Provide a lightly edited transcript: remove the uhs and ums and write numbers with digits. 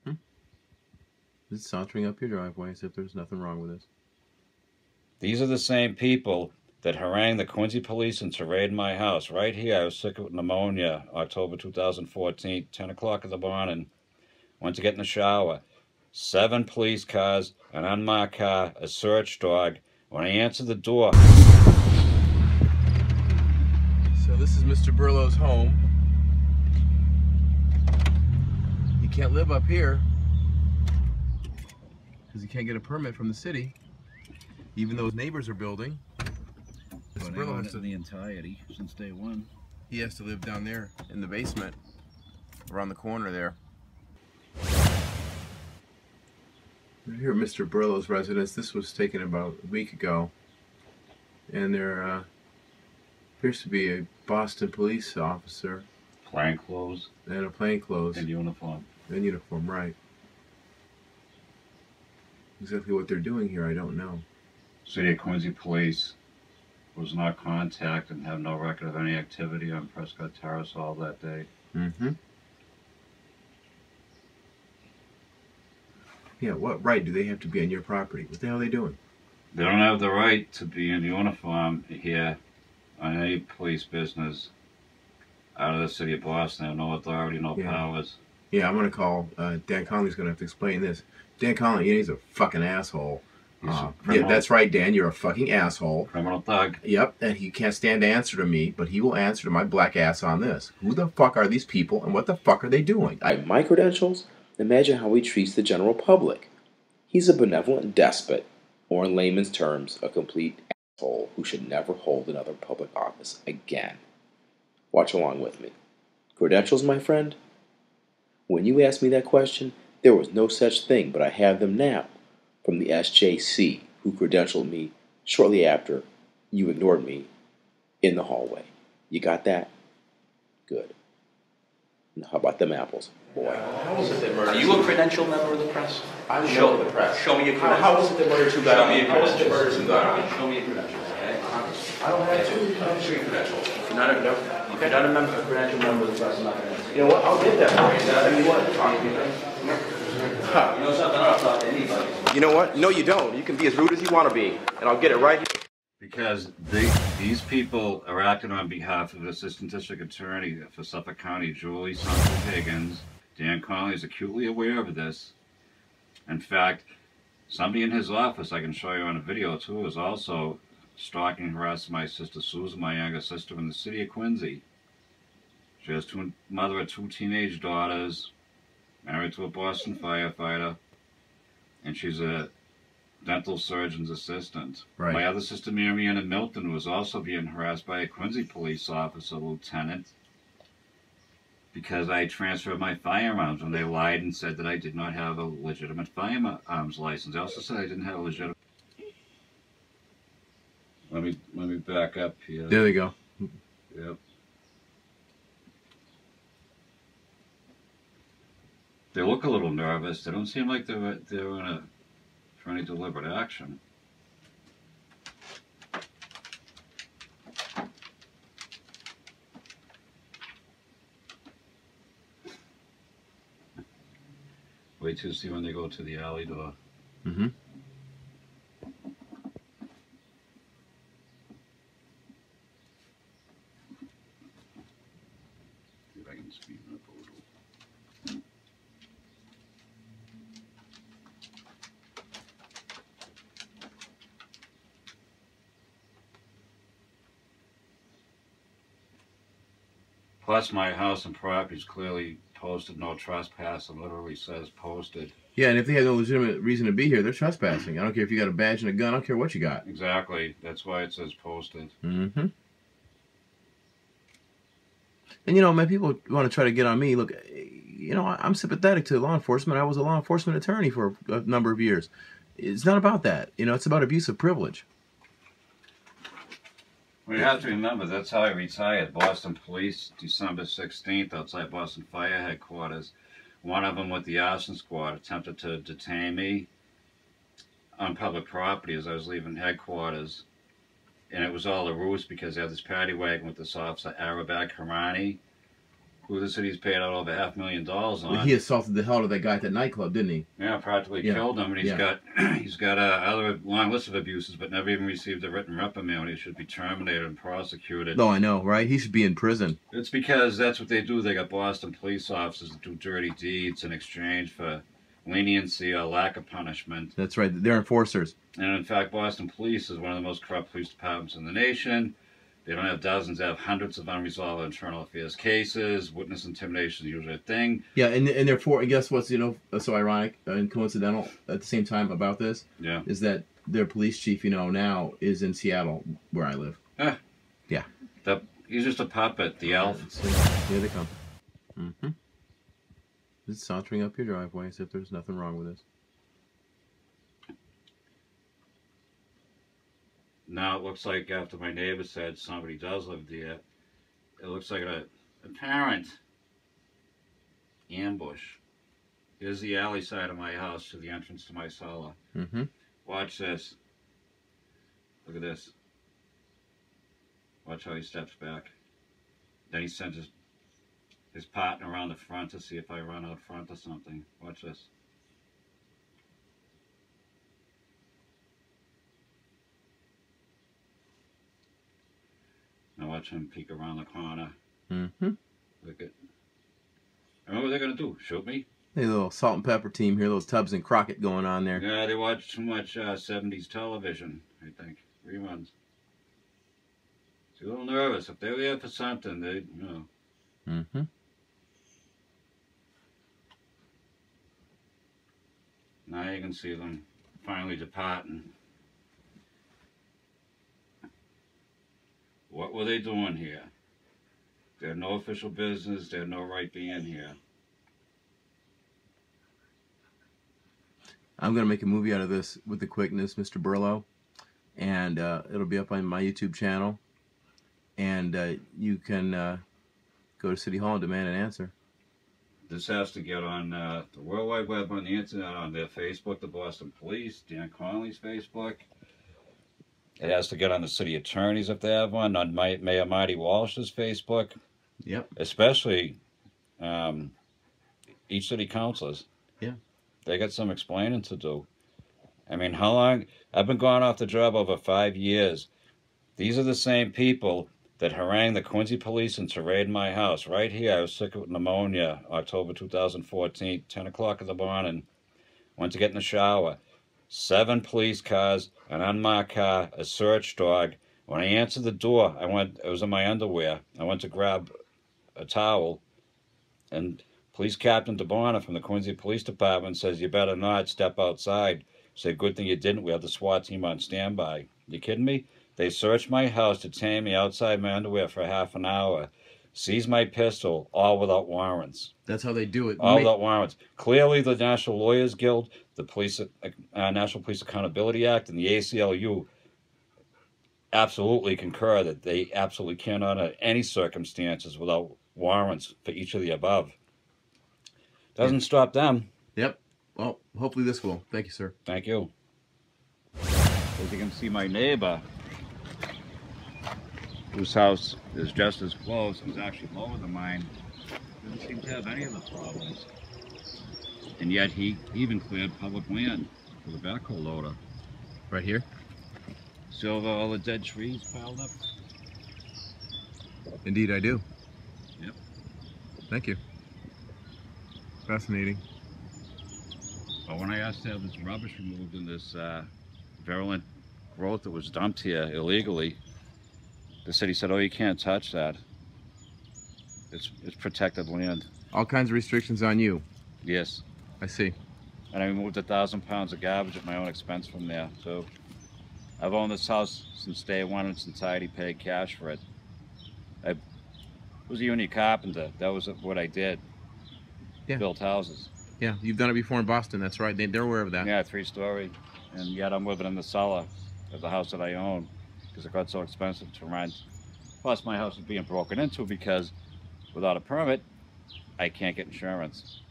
Mm-hmm. It's sauntering up your driveway as if there's nothing wrong with this. These are the same people that harangued the Quincy police and raided my house. Right here, I was sick with pneumonia, October 2014, 10 o'clock in the morning. Went to get in the shower. 7 police cars, an unmarked car, a search dog. When I answered the door... So this is Mr. Burlow's home. He can't live up here because he can't get a permit from the city, even though his neighbors are building. Mr. Burlow has to the entirety since day one. He has to live down there in the basement, around the corner there. We're here at Mr. Burlow's residence. This was taken about a week ago, and there appears to be a Boston police officer. Plainclothes. And a plainclothes. And uniform. In uniform, right. Exactly what they're doing here, I don't know. City of Quincy Police was not contacted and have no record of any activity on Prescott Terrace all that day. Mm-hmm. Yeah, what right do they have to be on your property? What the hell are they doing? They don't have the right to be in uniform here on any police business out of the city of Boston. They have no authority, no powers. Yeah, I'm going to call, Dan Conley's going to have to explain this. Dan Conley, he's a fucking asshole. Yeah, that's right, Dan, you're a fucking asshole. Criminal thug. Yep, and he can't stand to answer to me, but he will answer to my black ass on this. Who the fuck are these people, and what the fuck are they doing? My credentials? Imagine how he treats the general public. He's a benevolent despot, or in layman's terms, a complete asshole who should never hold another public office again. Watch along with me. Credentials, my friend? When you asked me that question, there was no such thing, but I have them now, from the SJC, who credentialed me shortly after you ignored me in the hallway. You got that? Good. Now, how about them apples, boy? How is it that murder? Are you a credentialed member of the press? I'm a member of the press. Show me your credentials. How is it that murder 2 got on me? How is it that murder 2 got on me? Show me your credentials, okay? I don't have to. Show your credentials. If you're not a member, a credentialed member of the press, I'm not going to answer. You know what? I'll get that for you. I mean, what? Talk to me, man. You know something? I don't talk to anybody. You know what? No, you don't. You can be as rude as you want to be, and I'll get it right here. Because these people are acting on behalf of the Assistant District Attorney for Suffolk County, Julie Higgins. Dan Conley is acutely aware of this. In fact, somebody in his office, I can show you on a video too, is also stalking and harassing my sister Susan, my younger sister, in the city of Quincy. She has mother of 2 teenage daughters, married to a Boston firefighter, and she's a dental surgeon's assistant. Right. My other sister, Marianne in Milton, was also being harassed by a Quincy police officer, lieutenant, because I transferred my firearms when they lied and said that I did not have a legitimate firearms license. They also said I didn't have a legitimate... Let me back up here. There they go. Yep. They look a little nervous. They don't seem like they're for any deliberate action. Wait till you see when they go to the alley door. Mm-hmm. See if I can speed up a little. Plus, my house and property is clearly posted, no trespass, and literally says posted. Yeah, and if they have no legitimate reason to be here, they're trespassing. I don't care if you got a badge and a gun. I don't care what you got. Exactly. That's why it says posted. Mm-hmm. And, you know, man, people want to try to get on me. Look, you know, I'm sympathetic to law enforcement. I was a law enforcement attorney for a number of years. It's not about that. You know, it's about abuse of privilege. Well, you have to remember, that's how I retired. Boston Police, December 16th, outside Boston Fire Headquarters. One of them with the arson squad attempted to detain me on public property as I was leaving headquarters. And it was all a ruse because they had this paddy wagon with this officer, Arabag Harani. who the city's paid out over $500,000 on. Well, he assaulted the hell out of that guy at that nightclub, didn't he? Yeah, practically killed him, and he's got other long list of abuses, but never even received a written reprimand. He should be terminated and prosecuted. No, I know, right? He should be in prison. It's because that's what they do. They got Boston police officers that do dirty deeds in exchange for leniency or lack of punishment. That's right. They're enforcers. And in fact, Boston Police is one of the most corrupt police departments in the nation. They don't have dozens, they have hundreds of unresolved internal affairs cases. Witness intimidation is usually a thing. Yeah, and therefore, and guess what's, so ironic and coincidental at the same time about this? Yeah. Is that their police chief, now is in Seattle, where I live. Yeah. He's just a puppet, the elf. Here they come. Mm-hmm. It's sauntering up your driveway as if there's nothing wrong with this. Now it looks like after my neighbor said somebody does live there, it looks like an apparent ambush. Here's the alley side of my house to the entrance to my cellar. Mm-hmm. Watch this. Look at this. Watch how he steps back. Then he sends his partner around the front to see if I run out front or something. Watch this. Now watch him peek around the corner. Mm-hmm. Look at. Remember what they're gonna do? Shoot me? Hey, little salt and pepper team here, little Tubbs and Crockett going on there. Yeah, they watch too much 70s television, I think. Reruns. They're a little nervous. If they're there for something, they, Mm-hmm. Now you can see them finally departing. What were they doing here? They had no official business. They had no right being here. I'm going to make a movie out of this with the quickness, Mr. Burlow. And it'll be up on my YouTube channel. And you can go to City Hall and demand an answer. This has to get on the World Wide Web, on the internet, on their Facebook, the Boston Police, Dan Conley's Facebook. It has to get on the city attorneys if they have one, on Mayor Marty Walsh's Facebook. Yep. Especially each city councilors. Yeah. They got some explaining to do. I mean, how long? I've been going off the job over 5 years. These are the same people that harangued the Quincy police into raid my house. Right here, I was sick with pneumonia, October 2014, 10 o'clock in the morning. Went to get in the shower. 7 police cars, an unmarked car, a search dog. When I answered the door, it was in my underwear. I went to grab a towel, and Police Captain DeBonner from the Quincy Police Department says, "You better not step outside." Say, "Good thing you didn't. We have the SWAT team on standby." You kidding me? They searched my house, detained me outside my underwear for half an hour, seized my pistol, all without warrants. That's how they do it. All without warrants. Clearly, the National Lawyers Guild, the National Police Accountability Act, and the ACLU absolutely concur that they absolutely cannot, under any circumstances, without warrants for each of the above. Doesn't stop them. Yep. Well, hopefully this will. Thank you, sir. Thank you. As you can see, my neighbor, whose house is just as close, is actually lower than mine, doesn't seem to have any of the problems. And yet he even cleared public land for the backhoe loader. Right here? See all the dead trees piled up? Indeed, I do. Yep. Thank you. Fascinating. But when I asked to have this rubbish removed and this virulent growth that was dumped here illegally, the city said, "Oh, you can't touch that. It's protected land." All kinds of restrictions on you. Yes. I see. And I removed 1,000 pounds of garbage at my own expense from there. So I've owned this house since day one. It's entirely paid cash for it. I was a union carpenter. That was what I did. Yeah. Built houses. Yeah, you've done it before in Boston. That's right. They're aware of that. Yeah, 3-story. And yet I'm living in the cellar of the house that I own because it got so expensive to rent. Plus my house is being broken into because without a permit, I can't get insurance.